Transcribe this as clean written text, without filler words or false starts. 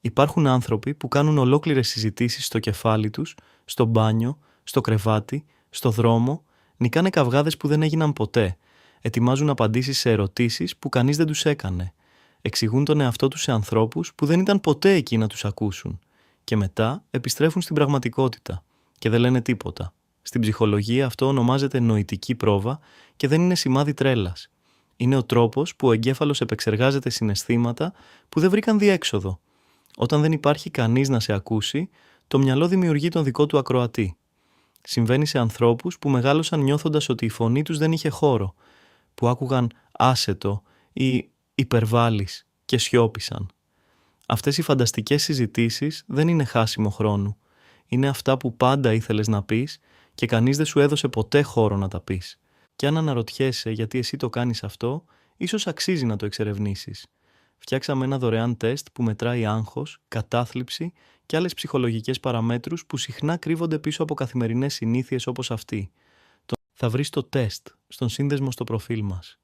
Υπάρχουν άνθρωποι που κάνουν ολόκληρες συζητήσεις στο κεφάλι τους, στο μπάνιο, στο κρεβάτι, στο δρόμο, νικάνε καυγάδες που δεν έγιναν ποτέ, ετοιμάζουν απαντήσεις σε ερωτήσεις που κανείς δεν τους έκανε, εξηγούν τον εαυτό τους σε ανθρώπους που δεν ήταν ποτέ εκεί να τους ακούσουν και μετά επιστρέφουν στην πραγματικότητα και δεν λένε τίποτα. Στην ψυχολογία αυτό ονομάζεται νοητική πρόβα και δεν είναι σημάδι τρέλας. Είναι ο τρόπος που ο εγκέφαλος επεξεργάζεται συναισθήματα που δεν βρήκαν διέξοδο. Όταν δεν υπάρχει κανείς να σε ακούσει, το μυαλό δημιουργεί τον δικό του ακροατή. Συμβαίνει σε ανθρώπους που μεγάλωσαν νιώθοντας ότι η φωνή τους δεν είχε χώρο, που άκουγαν άσετο ή υπερβάλλεις και σιώπησαν. Αυτές οι φανταστικές συζητήσεις δεν είναι χάσιμο χρόνου. Είναι αυτά που πάντα ήθελες να πεις και κανείς δεν σου έδωσε ποτέ χώρο να τα πεις. Και αν αναρωτιέσαι γιατί εσύ το κάνεις αυτό, ίσως αξίζει να το εξερευνήσεις. Φτιάξαμε ένα δωρεάν τεστ που μετράει άγχος, κατάθλιψη και άλλες ψυχολογικές παραμέτρους που συχνά κρύβονται πίσω από καθημερινές συνήθειες όπως αυτή. Θα βρεις το τεστ στον σύνδεσμο στο προφίλ μας.